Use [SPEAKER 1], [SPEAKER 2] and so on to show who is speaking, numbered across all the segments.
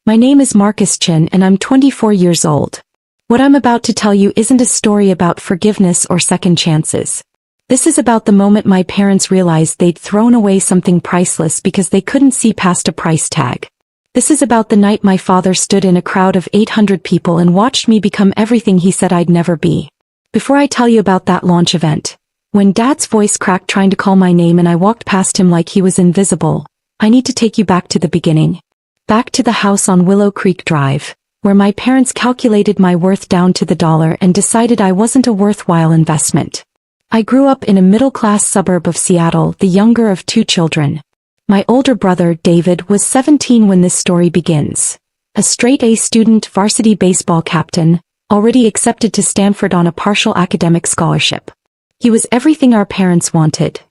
[SPEAKER 1] My name is Marcus Chen and I'm 24 years old. What I'm about to tell you isn't a story about forgiveness or second chances. This is about the moment my parents realized they'd thrown away something priceless because they couldn't see past a price tag. This is about the night my father stood in a crowd of 800 people and watched me become everything he said I'd never be. Before I tell you about that launch event, when Dad's voice cracked trying to call my name and I walked past him like he was invisible, I need to take you back to the beginning. Back to the house on Willow Creek Drive, where my parents calculated my worth down to the dollar and decided I wasn't a worthwhile investment. I grew up in a middle-class suburb of Seattle, the younger of 2 children. My older brother, David, was 17 when this story begins. A straight-A student, varsity baseball captain, already accepted to Stanford on a partial academic scholarship. He was everything our parents wanted.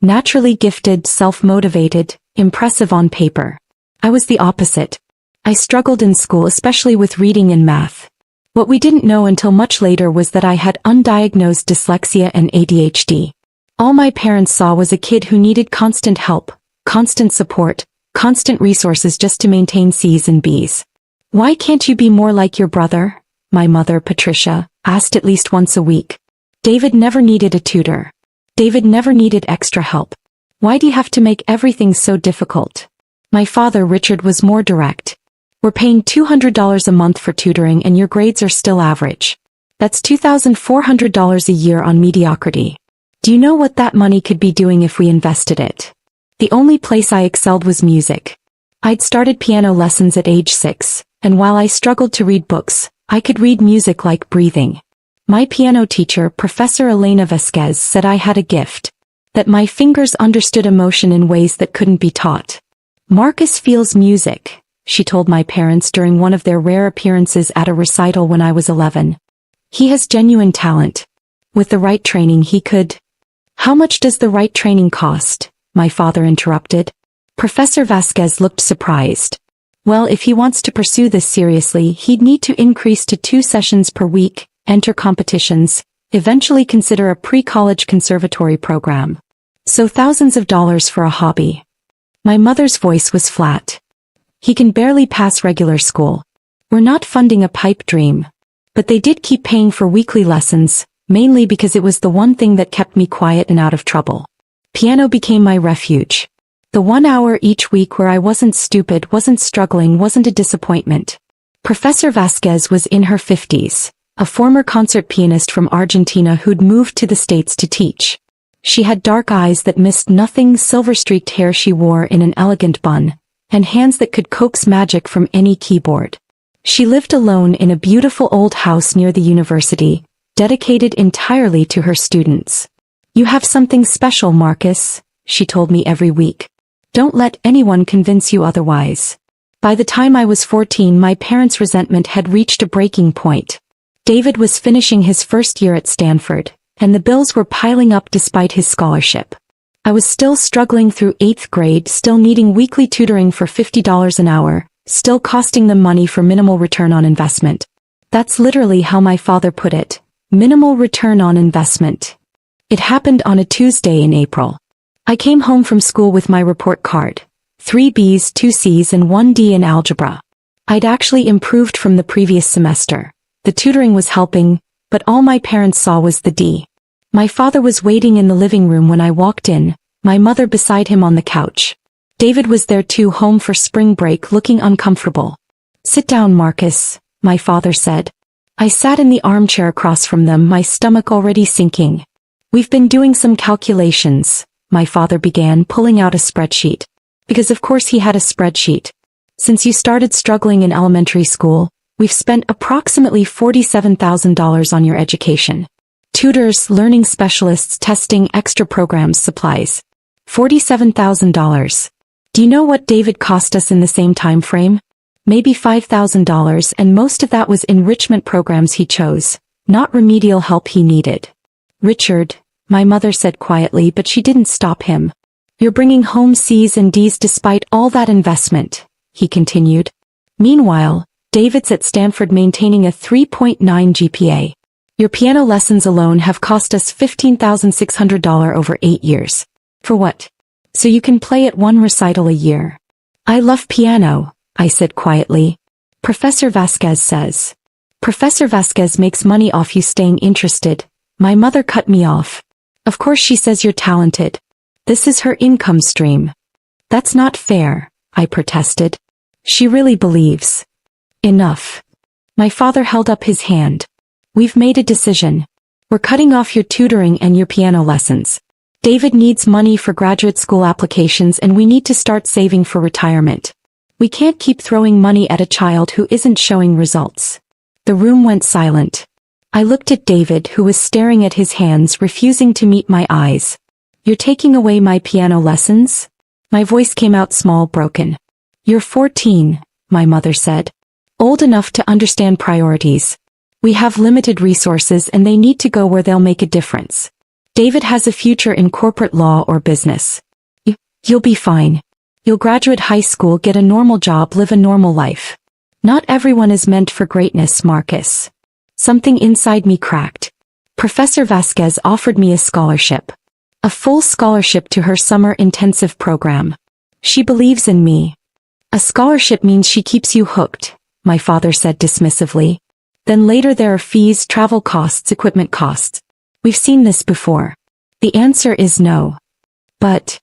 [SPEAKER 1] Naturally gifted, self-motivated, impressive on paper. I was the opposite. I struggled in school, especially with reading and math. What we didn't know until much later was that I had undiagnosed dyslexia and ADHD. All my parents saw was a kid who needed constant help, constant support, constant resources just to maintain C's and B's. "Why can't you be more like your brother?" my mother, Patricia, asked at least once a week. David never needed a tutor. David never needed extra help. Why do you have to make everything so difficult? My father, Richard, was more direct. "We're paying $200 a month for tutoring and your grades are still average. That's $2,400 a year on mediocrity. Do you know what that money could be doing if we invested it?" The only place I excelled was music. I'd started piano lessons at age 6, and while I struggled to read books, I could read music like breathing. My piano teacher, Professor Elena Vasquez, said I had a gift. That my fingers understood emotion in ways that couldn't be taught. "Marcus feels music," she told my parents during one of their rare appearances at a recital when I was 11. "He has genuine talent. With the right training he could—" "How much does the right training cost?" my father interrupted. Professor Vasquez looked surprised. "Well, if he wants to pursue this seriously, he'd need to increase to 2 sessions per week, enter competitions, eventually consider a pre-college conservatory program. So thousands of dollars for a hobby." My mother's voice was flat. "He can barely pass regular school. We're not funding a pipe dream." But they did keep paying for weekly lessons, mainly because it was the one thing that kept me quiet and out of trouble. Piano became my refuge. The 1 hour each week where I wasn't stupid, wasn't struggling, wasn't a disappointment. Professor Vasquez was in her 50s, a former concert pianist from Argentina who'd moved to the States to teach. She had dark eyes that missed nothing, silver-streaked hair she wore in an elegant bun, and hands that could coax magic from any keyboard. She lived alone in a beautiful old house near the university, dedicated entirely to her students. "You have something special, Marcus," she told me every week. "Don't let anyone convince you otherwise." By the time I was 14, my parents' resentment had reached a breaking point. David was finishing his first year at Stanford, and the bills were piling up despite his scholarship. I was still struggling through 8th grade, still needing weekly tutoring for $50 an hour, still costing them money for minimal return on investment. That's literally how my father put it. Minimal return on investment. It happened on a Tuesday in April. I came home from school with my report card. 3 B's, 2 C's and 1 D in algebra. I'd actually improved from the previous semester. The tutoring was helping, but all my parents saw was the D. My father was waiting in the living room when I walked in, my mother beside him on the couch. David was there too, home for spring break, looking uncomfortable. "Sit down, Marcus," my father said. I sat in the armchair across from them, my stomach already sinking. "We've been doing some calculations," my father began, pulling out a spreadsheet. Because of course he had a spreadsheet. "Since you started struggling in elementary school, we've spent approximately $47,000 on your education. Tutors, learning specialists, testing, extra programs, supplies. $47,000. Do you know what David cost us in the same time frame? Maybe $5,000, and most of that was enrichment programs he chose, not remedial help he needed." "Richard," my mother said quietly, but she didn't stop him. "You're bringing home C's and D's despite all that investment," he continued. "Meanwhile, David's at Stanford maintaining a 3.9 GPA. Your piano lessons alone have cost us $15,600 over 8 years. For what? So you can play at 1 recital a year." "I love piano," I said quietly. Professor Vasquez says. Professor Vasquez makes money off you staying interested. My mother cut me off. Of course she says you're talented. This is her income stream. That's not fair, I protested. She really believes. Enough. My father held up his hand. We've made a decision. We're cutting off your tutoring and your piano lessons. David needs money for graduate school applications and we need to start saving for retirement. We can't keep throwing money at a child who isn't showing results. The room went silent. I looked at David, who was staring at his hands, refusing to meet my eyes. You're taking away my piano lessons? My voice came out small, broken. You're 14, my mother said. Old enough to understand priorities. We have limited resources and they need to go where they'll make a difference. David has a future in corporate law or business. You'll be fine. You'll graduate high school, get a normal job, live a normal life. Not everyone is meant for greatness, Marcus. Something inside me cracked. Professor Vasquez offered me a scholarship. A full scholarship to her summer intensive program. She believes in me. A scholarship means she keeps you hooked, my father said dismissively. Then later there are fees, travel costs, equipment costs. We've seen this before. The answer is no. But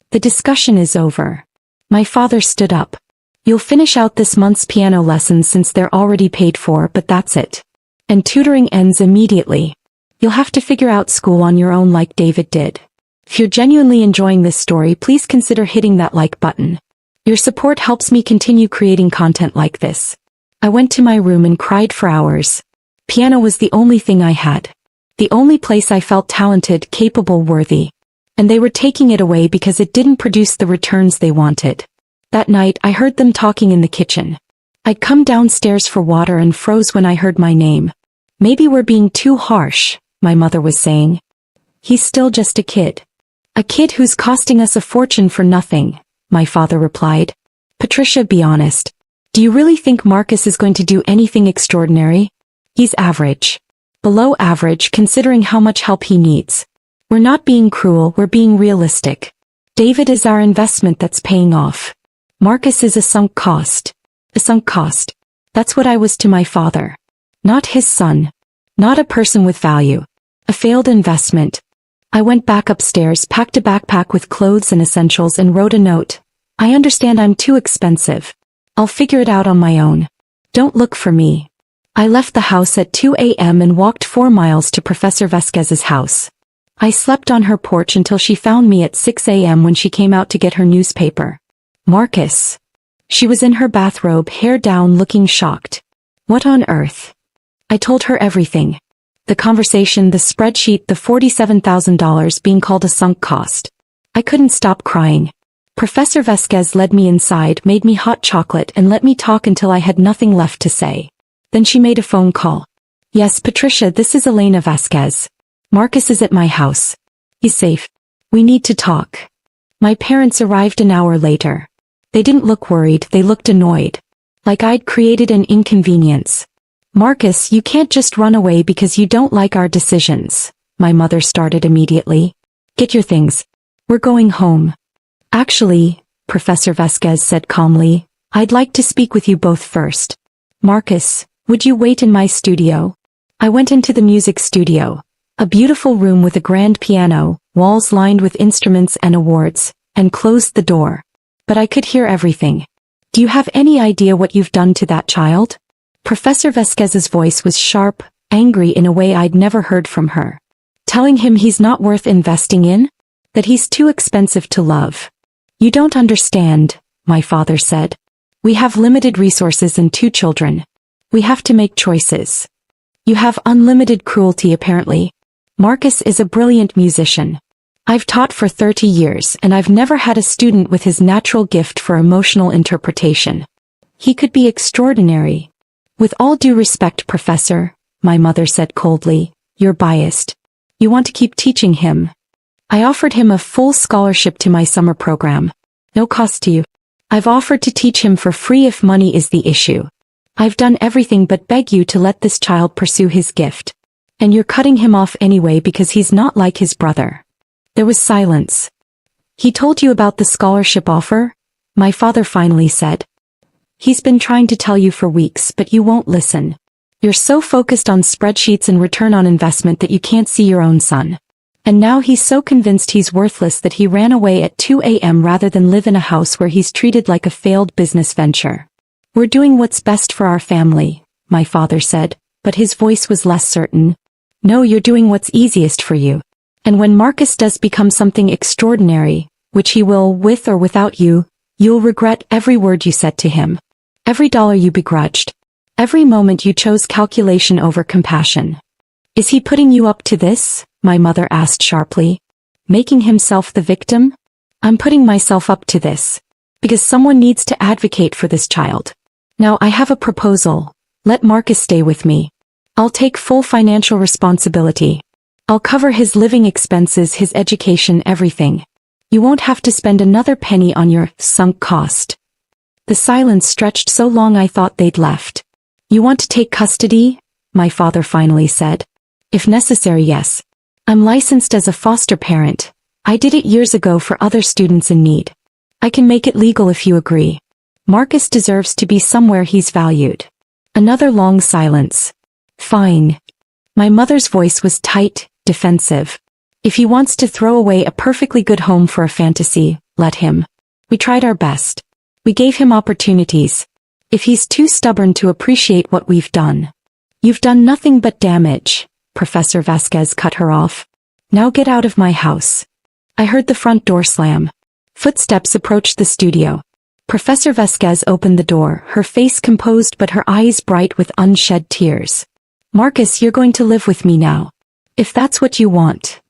[SPEAKER 1] the discussion is over. My father stood up. You'll finish out this month's piano lessons since they're already paid for, but that's it. And tutoring ends immediately. You'll have to figure out school on your own like David did. If you're genuinely enjoying this story, please consider hitting that like button. Your support helps me continue creating content like this. I went to my room and cried for hours. Piano was the only thing I had. The only place I felt talented, capable, worthy. And they were taking it away because it didn't produce the returns they wanted. That night I heard them talking in the kitchen. I'd come downstairs for water and froze when I heard my name. Maybe we're being too harsh, my mother was saying. He's still just a kid. A kid who's costing us a fortune for nothing, my father replied. Patricia, be honest. Do you really think Marcus is going to do anything extraordinary? He's average. Below average considering how much help he needs. We're not being cruel, we're being realistic. David is our investment that's paying off. Marcus is a sunk cost. A sunk cost. That's what I was to my father. Not his son. Not a person with value. A failed investment. I went back upstairs, packed a backpack with clothes and essentials and wrote a note. I understand I'm too expensive. I'll figure it out on my own. Don't look for me. I left the house at 2 a.m. and walked 4 miles to Professor Vasquez's house. I slept on her porch until she found me at 6 a.m. when she came out to get her newspaper. Marcus. She was in her bathrobe, hair down, looking shocked. What on earth? I told her everything. The conversation, the spreadsheet, the $47,000 being called a sunk cost. I couldn't stop crying. Professor Vasquez led me inside, made me hot chocolate and let me talk until I had nothing left to say. Then she made a phone call. Yes, Patricia, this is Elena Vasquez. Marcus is at my house. He's safe. We need to talk. My parents arrived an hour later. They didn't look worried, they looked annoyed. Like I'd created an inconvenience. Marcus, you can't just run away because you don't like our decisions, my mother started immediately. Get your things. We're going home. Actually, Professor Vasquez said calmly, I'd like to speak with you both first. Marcus, would you wait in my studio? I went into the music studio. A beautiful room with a grand piano, walls lined with instruments and awards, and closed the door. But I could hear everything. Do you have any idea what you've done to that child? Professor Vasquez's voice was sharp, angry in a way I'd never heard from her. Telling him he's not worth investing in? That he's too expensive to love. You don't understand, my father said. We have limited resources and 2 children. We have to make choices. You have unlimited cruelty apparently. Marcus is a brilliant musician. I've taught for 30 years and I've never had a student with his natural gift for emotional interpretation. He could be extraordinary. With all due respect, Professor, my mother said coldly, you're biased. You want to keep teaching him. I offered him a full scholarship to my summer program. No cost to you. I've offered to teach him for free if money is the issue. I've done everything but beg you to let this child pursue his gift. And you're cutting him off anyway because he's not like his brother. There was silence. He told you about the scholarship offer? My father finally said. He's been trying to tell you for weeks, but you won't listen. You're so focused on spreadsheets and return on investment that you can't see your own son. And now he's so convinced he's worthless that he ran away at 2 a.m. rather than live in a house where he's treated like a failed business venture. We're doing what's best for our family, my father said, but his voice was less certain. No, you're doing what's easiest for you. And when Marcus does become something extraordinary, which he will with or without you, you'll regret every word you said to him. Every dollar you begrudged. Every moment you chose calculation over compassion. Is he putting you up to this? My mother asked sharply. Making himself the victim? I'm putting myself up to this. Because someone needs to advocate for this child. Now I have a proposal. Let Marcus stay with me. I'll take full financial responsibility. I'll cover his living expenses, his education, everything. You won't have to spend another penny on your sunk cost. The silence stretched so long I thought they'd left. You want to take custody? My father finally said. If necessary, yes. I'm licensed as a foster parent. I did it years ago for other students in need. I can make it legal if you agree. Marcus deserves to be somewhere he's valued. Another long silence. Fine. My mother's voice was tight, defensive. If he wants to throw away a perfectly good home for a fantasy, let him. We tried our best. We gave him opportunities. If he's too stubborn to appreciate what we've done. You've done nothing but damage, Professor Vasquez cut her off. Now get out of my house. I heard the front door slam. Footsteps approached the studio. Professor Vasquez opened the door, her face composed but her eyes bright with unshed tears. Marcus, you're going to live with me now. If that's what you want.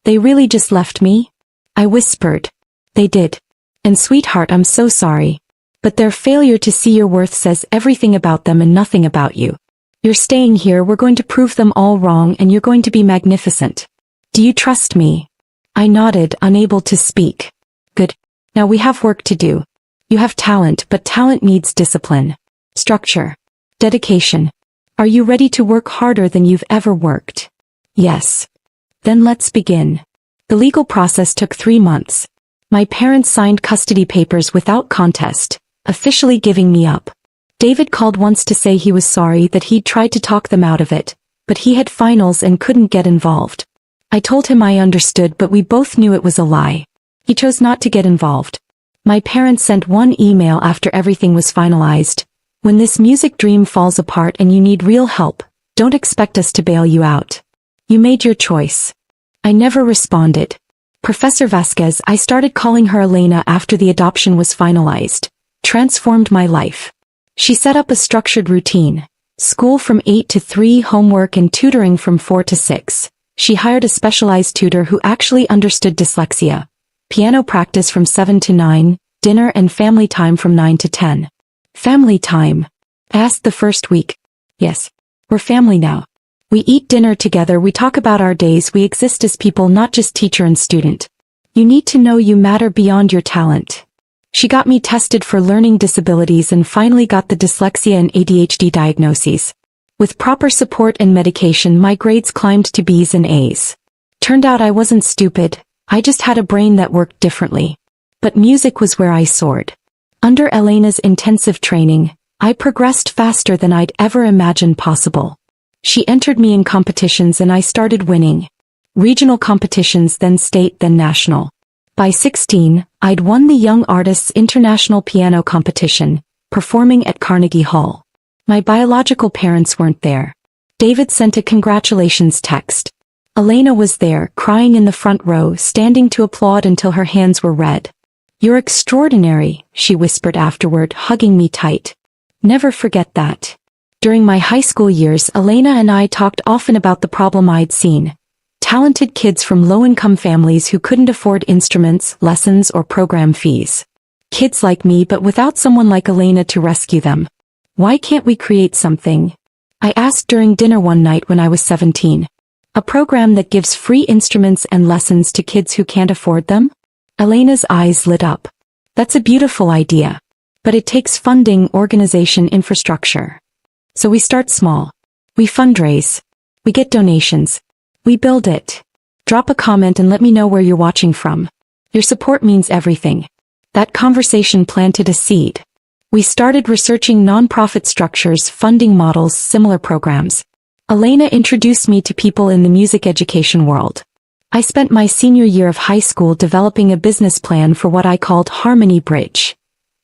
[SPEAKER 1] They really just left me? I whispered. They did. And sweetheart, I'm so sorry. But their failure to see your worth says everything about them and nothing about you. You're staying here, we're going to prove them all wrong, and you're going to be magnificent. Do you trust me? I nodded, unable to speak. Good. Now we have work to do. You have talent, but talent needs discipline. Structure. Dedication. Are you ready to work harder than you've ever worked? Yes. Then let's begin. The legal process took 3 months. My parents signed custody papers without contest, officially giving me up. David called once to say he was sorry that he'd tried to talk them out of it, but he had finals and couldn't get involved. I told him I understood, but we both knew it was a lie. He chose not to get involved. My parents sent one email after everything was finalized. When this music dream falls apart and you need real help, don't expect us to bail you out. You made your choice. I never responded. Professor Vasquez, I started calling her Elena after the adoption was finalized. Transformed my life. She set up a structured routine. School from 8 to 3, homework and tutoring from 4 to 6. She hired a specialized tutor who actually understood dyslexia. Piano practice from 7 to 9, dinner and family time from 9 to 10. Family time? I asked the first week. Yes. We're family now. We eat dinner together, we talk about our days, we exist as people, not just teacher and student. You need to know you matter beyond your talent. She got me tested for learning disabilities and finally got the dyslexia and ADHD diagnoses. With proper support and medication, my grades climbed to B's and A's. Turned out I wasn't stupid, I just had a brain that worked differently. But music was where I soared. Under Elena's intensive training, I progressed faster than I'd ever imagined possible. She entered me in competitions and I started winning. Regional competitions, then state, then national. By 16, I'd won the Young Artists International Piano Competition, performing at Carnegie Hall. My biological parents weren't there. David sent a congratulations text. Elena was there, crying in the front row, standing to applaud until her hands were red. You're extraordinary, she whispered afterward, hugging me tight. Never forget that. During my high school years, Elena and I talked often about the problem I'd seen. Talented kids from low-income families who couldn't afford instruments, lessons, or program fees. Kids like me, but without someone like Elena to rescue them. Why can't we create something? I asked during dinner one night when I was 17. A program that gives free instruments and lessons to kids who can't afford them? Elena's eyes lit up. That's a beautiful idea. But it takes funding, organization, infrastructure. So we start small. We fundraise. We get donations. We build it. Drop a comment and let me know where you're watching from. Your support means everything. That conversation planted a seed. We started researching nonprofit structures, funding models, similar programs. Elena introduced me to people in the music education world. I spent my senior year of high school developing a business plan for what I called Harmony Bridge,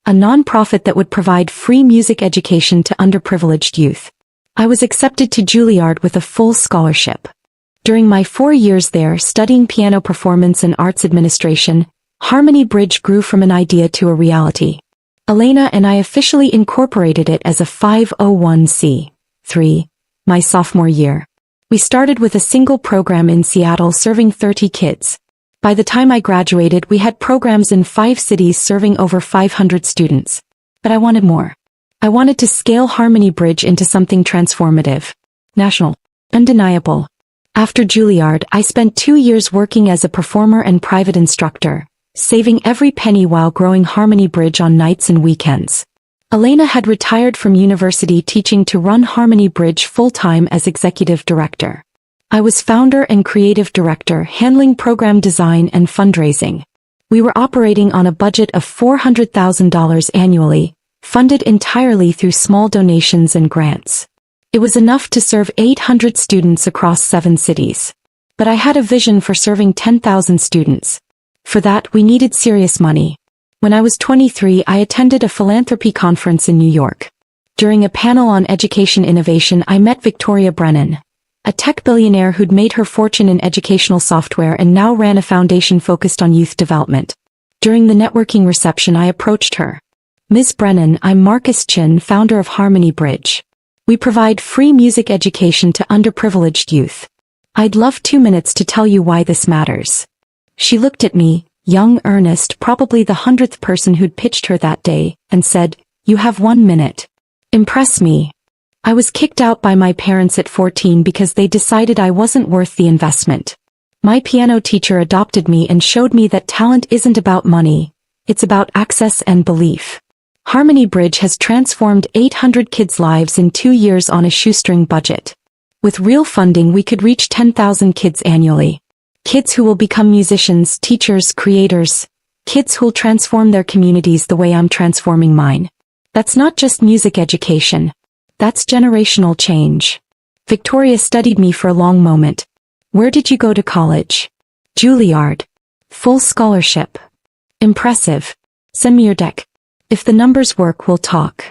[SPEAKER 1] a nonprofit that would provide free music education to underprivileged youth. I was accepted to Juilliard with a full scholarship. During my 4 years there studying piano performance and arts administration, Harmony Bridge grew from an idea to a reality. Elena and I officially incorporated it as a 501c3 my sophomore year. We started with a single program in Seattle serving 30 kids. By the time I graduated, we had programs in 5 cities serving over 500 students. But I wanted more. I wanted to scale Harmony Bridge into something transformative, national, undeniable. After Juilliard, I spent 2 years working as a performer and private instructor, saving every penny while growing Harmony Bridge on nights and weekends. Elena had retired from university teaching to run Harmony Bridge full-time as executive director. I was founder and creative director, handling program design and fundraising. We were operating on a budget of $400,000 annually, funded entirely through small donations and grants. It was enough to serve 800 students across 7 cities. But I had a vision for serving 10,000 students. For that, we needed serious money. When I was 23, I attended a philanthropy conference in New York. During a panel on education innovation, I met Victoria Brennan, a tech billionaire who'd made her fortune in educational software and now ran a foundation focused on youth development. During the networking reception, I approached her. Ms. Brennan, I'm Marcus Chen, founder of Harmony Bridge. We provide free music education to underprivileged youth. I'd love 2 minutes to tell you why this matters. She looked at me, young, earnest, probably the 100th person who'd pitched her that day, and said, "You have 1 minute. Impress me." I was kicked out by my parents at 14 because they decided I wasn't worth the investment. My piano teacher adopted me and showed me that talent isn't about money, it's about access and belief. Harmony Bridge has transformed 800 kids' lives in 2 years on a shoestring budget. With real funding, we could reach 10,000 kids annually. Kids who will become musicians, teachers, creators. Kids who'll transform their communities the way I'm transforming mine. That's not just music education. That's generational change. Victoria studied me for a long moment. Where did you go to college? Juilliard. Full scholarship. Impressive. Send me your deck. If the numbers work, we'll talk.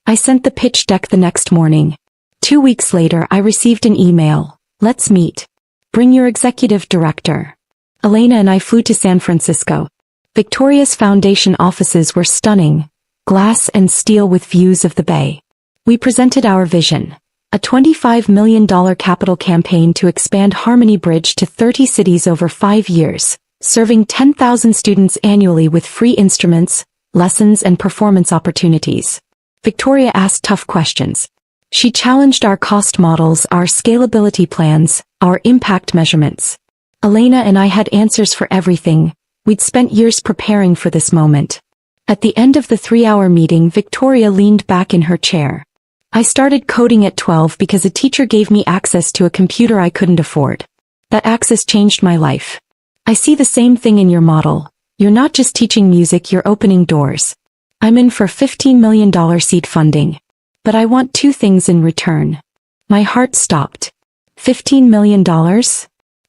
[SPEAKER 1] I sent the pitch deck the next morning. 2 weeks later, I received an email. Let's meet. Bring your executive director. Elena and I flew to San Francisco. Victoria's foundation offices were stunning, glass and steel with views of the bay. We presented our vision, a $25 million capital campaign to expand Harmony Bridge to 30 cities over 5 years, serving 10,000 students annually with free instruments, lessons and performance opportunities. Victoria asked tough questions. She challenged our cost models, our scalability plans, our impact measurements. Elena and I had answers for everything. We'd spent years preparing for this moment. At the end of the 3-hour meeting, Victoria leaned back in her chair. I started coding at 12 because a teacher gave me access to a computer I couldn't afford. That access changed my life. I see the same thing in your model. You're not just teaching music, you're opening doors. I'm in for $15 million seed funding. But I want 2 things in return. My heart stopped. $15 million?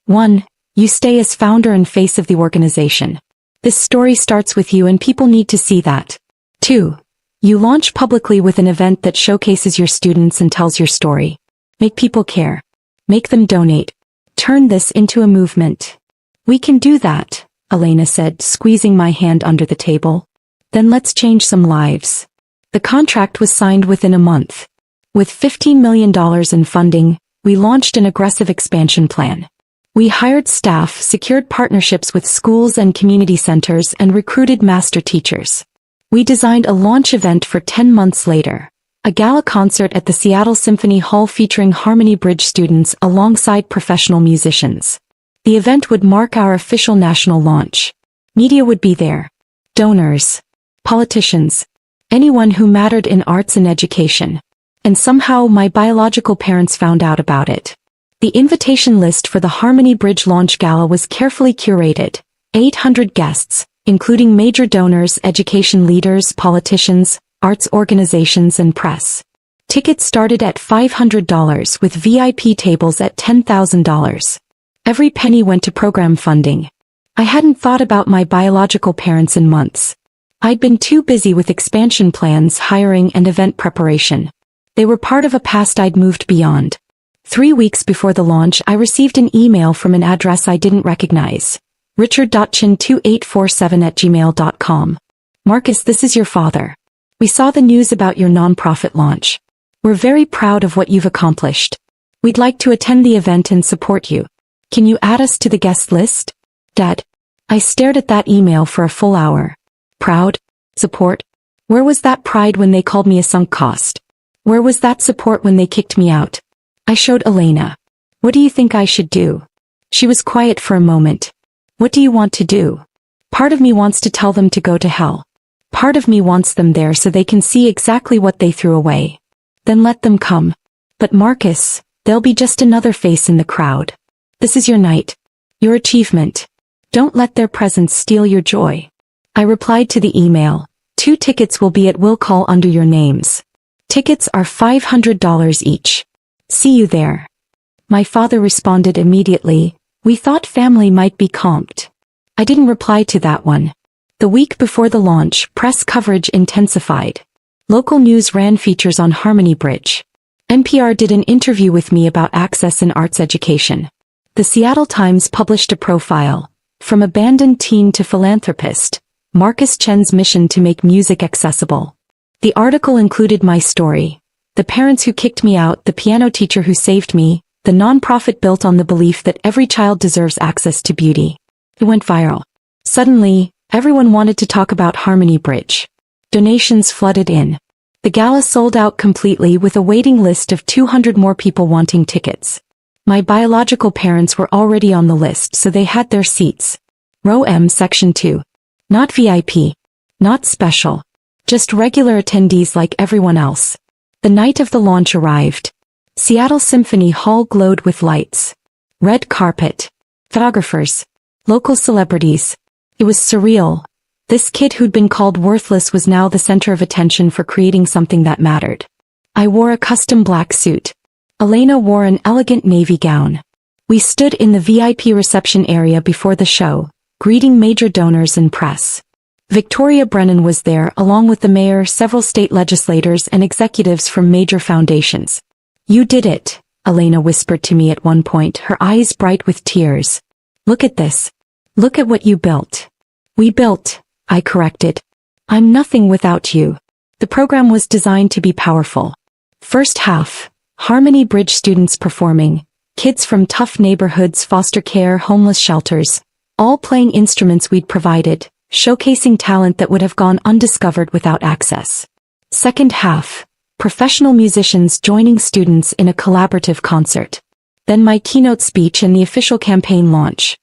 [SPEAKER 1] 1. You stay as founder and face of the organization. This story starts with you and people need to see that. 2. You launch publicly with an event that showcases your students and tells your story. Make people care. Make them donate. Turn this into a movement. We can do that, Elena said, squeezing my hand under the table. Then let's change some lives. The contract was signed within a month. With $15 million in funding, we launched an aggressive expansion plan. We hired staff, secured partnerships with schools and community centers, and recruited master teachers. We designed a launch event for 10 months later, a gala concert at the Seattle Symphony Hall featuring Harmony Bridge students alongside professional musicians. The event would mark our official national launch. Media would be there. Donors. Politicians. Anyone who mattered in arts and education. And somehow my biological parents found out about it. The invitation list for the Harmony Bridge launch gala was carefully curated. 800 guests, including major donors, education leaders, politicians, arts organizations and press. Tickets started at $500 with VIP tables at $10,000. Every penny went to program funding. I hadn't thought about my biological parents in months. I'd been too busy with expansion plans, hiring, and event preparation. They were part of a past I'd moved beyond. 3 weeks before the launch, I received an email from an address I didn't recognize. richard.chin2847@gmail.com. Marcus, this is your father. We saw the news about your nonprofit launch. We're very proud of what you've accomplished. We'd like to attend the event and support you. Can you add us to the guest list? Dad. I stared at that email for a full hour. Proud? Support? Where was that pride when they called me a sunk cost? Where was that support when they kicked me out? I showed Elena. What do you think I should do? She was quiet for a moment. What do you want to do? Part of me wants to tell them to go to hell. Part of me wants them there so they can see exactly what they threw away. Then let them come. But Marcus, they'll be just another face in the crowd. This is your night. Your achievement. Don't let their presence steal your joy. I replied to the email. 2 tickets will be at will call under your names. Tickets are $500 each. See you there. My father responded immediately. We thought family might be comped. I didn't reply to that one. The week before the launch, press coverage intensified. Local news ran features on Harmony Bridge. NPR did an interview with me about access in arts education. The Seattle Times published a profile, From Abandoned Teen to Philanthropist, Marcus Chen's Mission to Make Music Accessible. The article included my story, the parents who kicked me out, the piano teacher who saved me, the nonprofit built on the belief that every child deserves access to beauty. It went viral. Suddenly, everyone wanted to talk about Harmony Bridge. Donations flooded in. The gala sold out completely with a waiting list of 200 more people wanting tickets. My biological parents were already on the list, so they had their seats. Row M, Section 2. Not VIP. Not special. Just regular attendees like everyone else. The night of the launch arrived. Seattle Symphony Hall glowed with lights. Red carpet. Photographers. Local celebrities. It was surreal. This kid who'd been called worthless was now the center of attention for creating something that mattered. I wore a custom black suit. Elena wore an elegant navy gown. We stood in the VIP reception area before the show, greeting major donors and press. Victoria Brennan was there along with the mayor, several state legislators, and executives from major foundations. You did it, Elena whispered to me at one point, her eyes bright with tears. Look at this. Look at what you built. We built, I corrected. I'm nothing without you. The program was designed to be powerful. First half, Harmony Bridge students performing, kids from tough neighborhoods, foster care, homeless shelters, all playing instruments we'd provided, showcasing talent that would have gone undiscovered without access. Second half, professional musicians joining students in a collaborative concert. Then my keynote speech and the official campaign launch.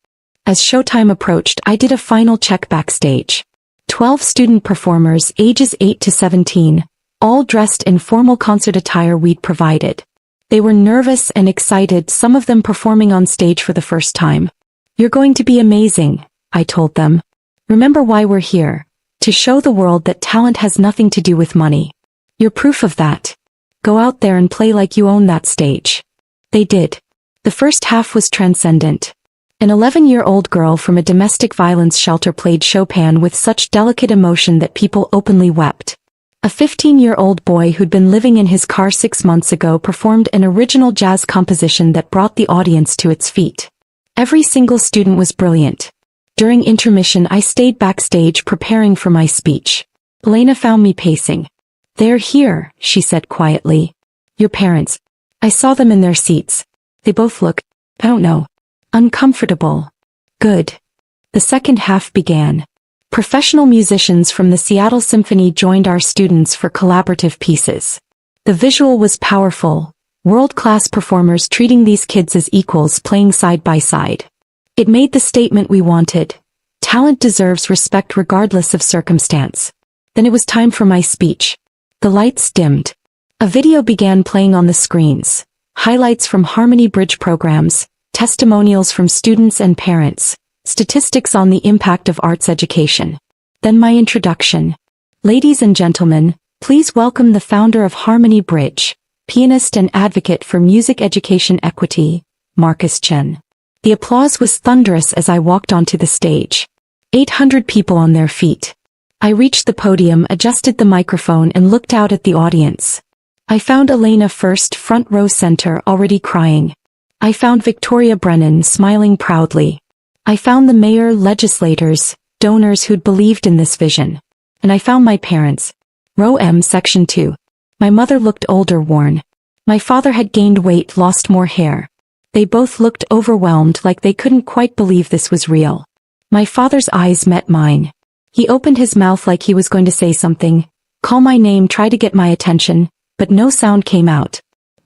[SPEAKER 1] As showtime approached, I did a final check backstage. 12 student performers ages 8 to 17, all dressed in formal concert attire we'd provided. They were nervous and excited, some of them performing on stage for the first time. You're going to be amazing, I told them. Remember why we're here. To show the world that talent has nothing to do with money. You're proof of that. Go out there and play like you own that stage. They did. The first half was transcendent. An 11-year-old girl from a domestic violence shelter played Chopin with such delicate emotion that people openly wept. A 15-year-old boy who'd been living in his car 6 months ago performed an original jazz composition that brought the audience to its feet. Every single student was brilliant. During intermission, I stayed backstage preparing for my speech. Elena found me pacing. They're here, she said quietly. Your parents. I saw them in their seats. They both look, I don't know, uncomfortable. Good. The second half began. Professional musicians from the Seattle Symphony joined our students for collaborative pieces. The visual was powerful, world-class performers treating these kids as equals playing side by side. It made the statement we wanted. Talent deserves respect regardless of circumstance. Then it was time for my speech. The lights dimmed. A video began playing on the screens. Highlights from Harmony Bridge programs, testimonials from students and parents, statistics on the impact of arts education. Then my introduction. Ladies and gentlemen, Please welcome the founder of Harmony Bridge, pianist and advocate for music education equity, Marcus Chen. The applause was thunderous as I walked onto the stage. 800 people on their feet. I reached the podium, adjusted the microphone, and looked out at the audience. I found Elena first, front row center, already crying. I found Victoria Brennan smiling proudly. I found the mayor, legislators, donors who'd believed in this vision. And I found my parents. Row M, section 2. My mother looked older, worn. My father had gained weight, lost more hair. They both looked overwhelmed, like they couldn't quite believe this was real. My father's eyes met mine. He opened his mouth like he was going to say something, call my name, try to get my attention, but no sound came out.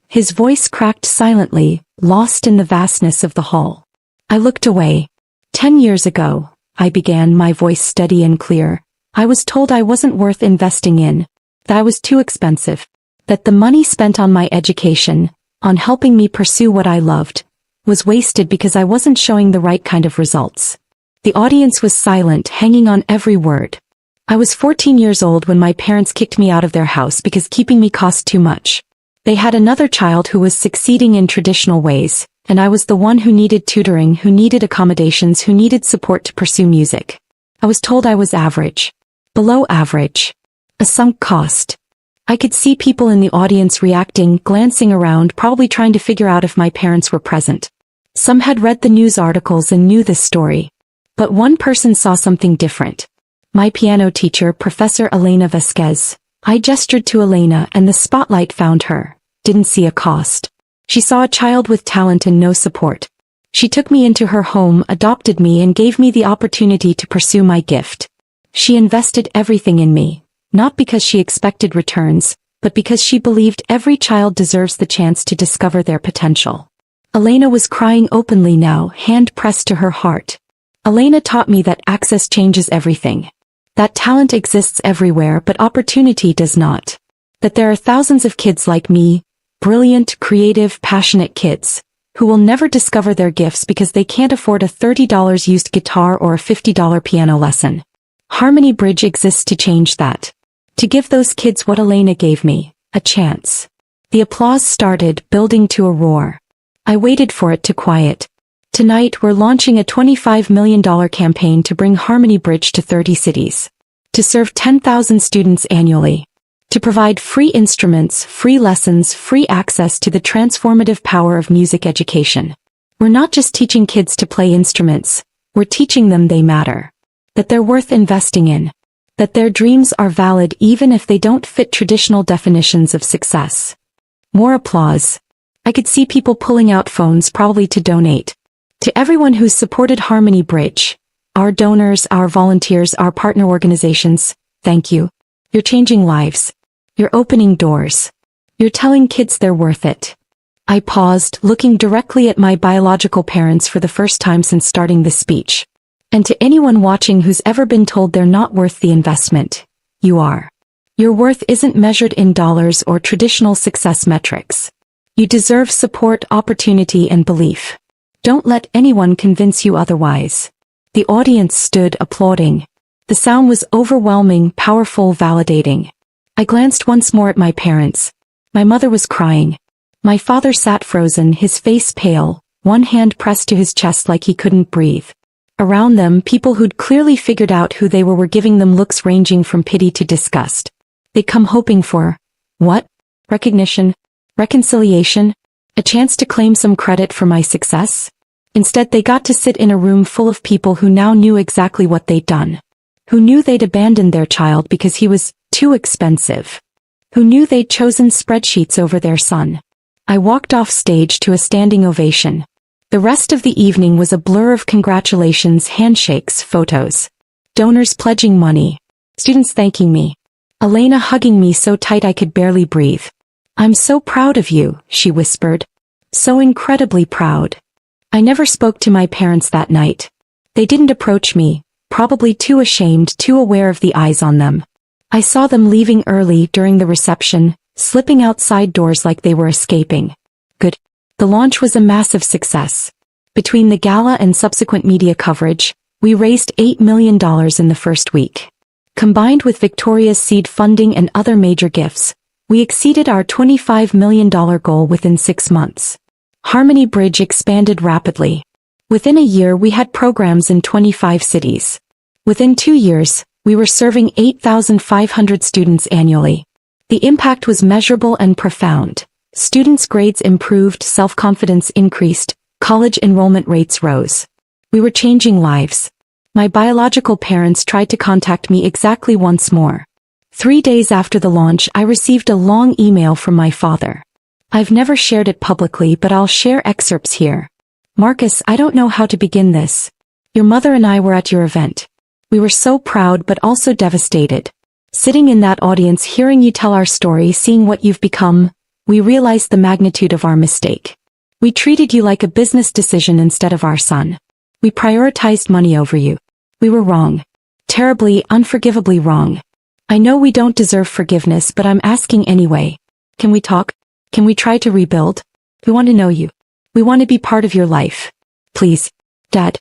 [SPEAKER 1] His voice cracked silently, lost in the vastness of the hall. I looked away. 10 years ago, I began, my voice steady and clear. I was told I wasn't worth investing in, that I was too expensive, that the money spent on my education, on helping me pursue what I loved, was wasted because I wasn't showing the right kind of results. The audience was silent, hanging on every word. I was 14 years old when my parents kicked me out of their house because keeping me cost too much. They had another child who was succeeding in traditional ways, and I was the one who needed tutoring, who needed accommodations, who needed support to pursue music. I was told I was average. Below average. A sunk cost. I could see people in the audience reacting, glancing around, probably trying to figure out if my parents were present. Some had read the news articles and knew this story. But one person saw something different. My piano teacher, Professor Elena Vasquez. I gestured to Elena and the spotlight found her. Didn't see a cost. She saw a child with talent and no support. She took me into her home, adopted me, and gave me the opportunity to pursue my gift. She invested everything in me, not because she expected returns, but because she believed every child deserves the chance to discover their potential. Elena was crying openly now, hand pressed to her heart. Elena taught me that access changes everything. That talent exists everywhere, but opportunity does not. That there are thousands of kids like me, brilliant, creative, passionate kids, who will never discover their gifts because they can't afford a $30 used guitar or a $50 piano lesson. Harmony Bridge exists to change that. To give those kids what Elena gave me, a chance. The applause started, building to a roar. I waited for it to quiet. Tonight we're launching a $25 million campaign to bring Harmony Bridge to 30 cities. To serve 10,000 students annually. To provide free instruments, free lessons, free access to the transformative power of music education. We're not just teaching kids to play instruments, we're teaching them they matter. That they're worth investing in. That their dreams are valid even if they don't fit traditional definitions of success. More applause. I could see people pulling out phones, probably to donate. To everyone who's supported Harmony Bridge, our donors, our volunteers, our partner organizations, thank you. You're changing lives. You're opening doors. You're telling kids they're worth it. I paused, looking directly at my biological parents for the first time since starting this speech. And to anyone watching who's ever been told they're not worth the investment, you are. Your worth isn't measured in dollars or traditional success metrics. You deserve support, opportunity, and belief. Don't let anyone convince you otherwise. The audience stood applauding. The sound was overwhelming, powerful, validating. I glanced once more at my parents. My mother was crying. My father sat frozen, his face pale, one hand pressed to his chest like he couldn't breathe. Around them, people who'd clearly figured out who they were giving them looks ranging from pity to disgust. They'd come hoping for, what? Recognition? Reconciliation? A chance to claim some credit for my success? Instead, they got to sit in a room full of people who now knew exactly what they'd done. Who knew they'd abandoned their child because he was too expensive. Who knew they'd chosen spreadsheets over their son. I walked off stage to a standing ovation. The rest of the evening was a blur of congratulations, handshakes, photos. Donors pledging money. Students thanking me. Elena hugging me so tight I could barely breathe. I'm so proud of you, she whispered. So incredibly proud. I never spoke to my parents that night. They didn't approach me, probably too ashamed, too aware of the eyes on them. I saw them leaving early during the reception, slipping out side doors like they were escaping. Good. The launch was a massive success. Between the gala and subsequent media coverage, we raised $8 million in the first week. Combined with Victoria's seed funding and other major gifts, we exceeded our $25 million goal within 6 months. Harmony Bridge expanded rapidly. Within a year we had programs in 25 cities. Within 2 years, we were serving 8,500 students annually. The impact was measurable and profound. Students' grades improved, self-confidence increased, college enrollment rates rose. We were changing lives. My biological parents tried to contact me exactly once more. 3 days after the launch, I received a long email from my father. I've never shared it publicly, but I'll share excerpts here. Marcus, I don't know how to begin this. Your mother and I were at your event. We were so proud but also devastated. Sitting in that audience, hearing you tell our story, seeing what you've become, we realized the magnitude of our mistake. We treated you like a business decision instead of our son. We prioritized money over you. We were wrong. Terribly, unforgivably wrong. I know we don't deserve forgiveness, but I'm asking anyway. Can we talk? Can we try to rebuild? We want to know you. We want to be part of your life. Please. Dad.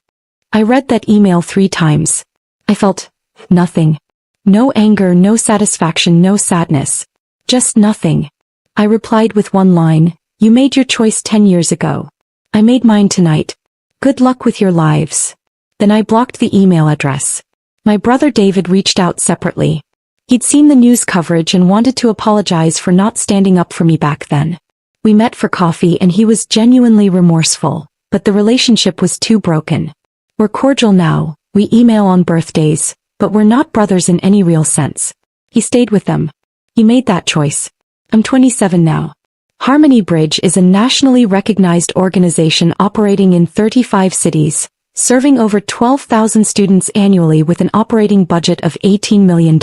[SPEAKER 1] I read that email 3 times. I felt nothing. No anger, no satisfaction, no sadness. Just nothing. I replied with one line, you made your choice 10 years ago. I made mine tonight. Good luck with your lives. Then I blocked the email address. My brother David reached out separately. He'd seen the news coverage and wanted to apologize for not standing up for me back then. We met for coffee and he was genuinely remorseful, but the relationship was too broken. We're cordial now, we email on birthdays, but we're not brothers in any real sense. He stayed with them. He made that choice. I'm 27 now. Harmony Bridge is a nationally recognized organization operating in 35 cities, serving over 12,000 students annually with an operating budget of $18 million.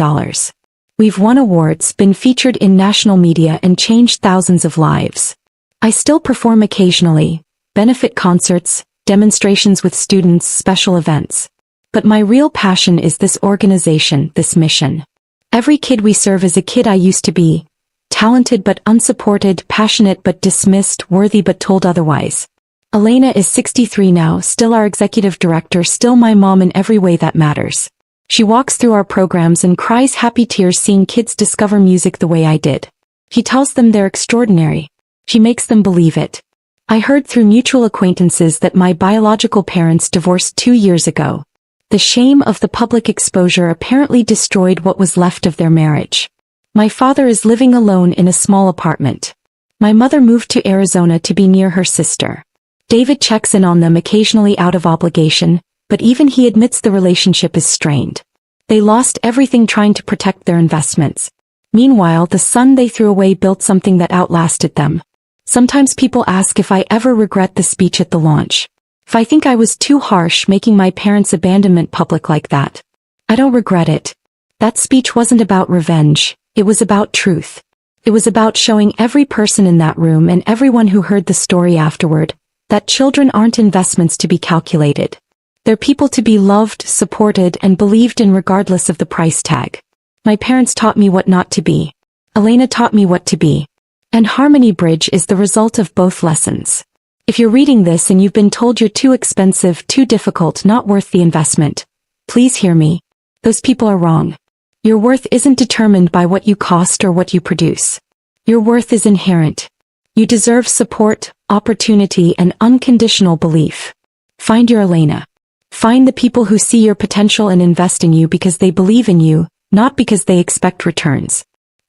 [SPEAKER 1] We've won awards, been featured in national media, and changed thousands of lives. I still perform occasionally, benefit concerts, demonstrations with students, special events. But my real passion is this organization, this mission. Every kid we serve is a kid I used to be. Talented but unsupported, passionate but dismissed, worthy but told otherwise. Elena is 63 now, still our executive director, still my mom in every way that matters. She walks through our programs and cries happy tears seeing kids discover music the way I did. She tells them they're extraordinary. She makes them believe it. I heard through mutual acquaintances that my biological parents divorced 2 years ago. The shame of the public exposure apparently destroyed what was left of their marriage. My father is living alone in a small apartment. My mother moved to Arizona to be near her sister. David checks in on them occasionally out of obligation, but even he admits the relationship is strained. They lost everything trying to protect their investments. Meanwhile, the son they threw away built something that outlasted them. Sometimes people ask if I ever regret the speech at the launch. If I think I was too harsh making my parents' abandonment public like that. I don't regret it. That speech wasn't about revenge, it was about truth. It was about showing every person in that room and everyone who heard the story afterward, that children aren't investments to be calculated. They're people to be loved, supported, and believed in regardless of the price tag. My parents taught me what not to be. Elena taught me what to be. And Harmony Bridge is the result of both lessons. If you're reading this and you've been told you're too expensive, too difficult, not worth the investment, please hear me. Those people are wrong. Your worth isn't determined by what you cost or what you produce. Your worth is inherent. You deserve support, opportunity, and unconditional belief. Find your Elena. Find the people who see your potential and invest in you because they believe in you, not because they expect returns.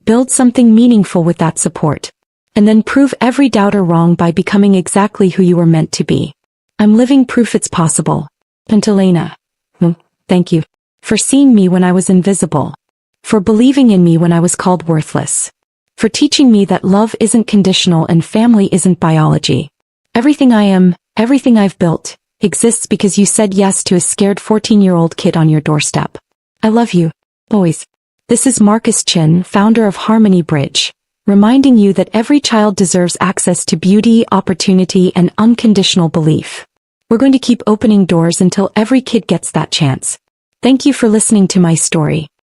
[SPEAKER 1] Build something meaningful with that support. And then prove every doubter wrong by becoming exactly who you were meant to be. I'm living proof it's possible. And Elena. Thank you. For seeing me when I was invisible. For believing in me when I was called worthless. For teaching me that love isn't conditional and family isn't biology. Everything I am, everything I've built, exists because you said yes to a scared 14-year-old kid on your doorstep. I love you. Always. This is Marcus Chen, founder of Harmony Bridge, reminding you that every child deserves access to beauty, opportunity, and unconditional belief. We're going to keep opening doors until every kid gets that chance. Thank you for listening to my story.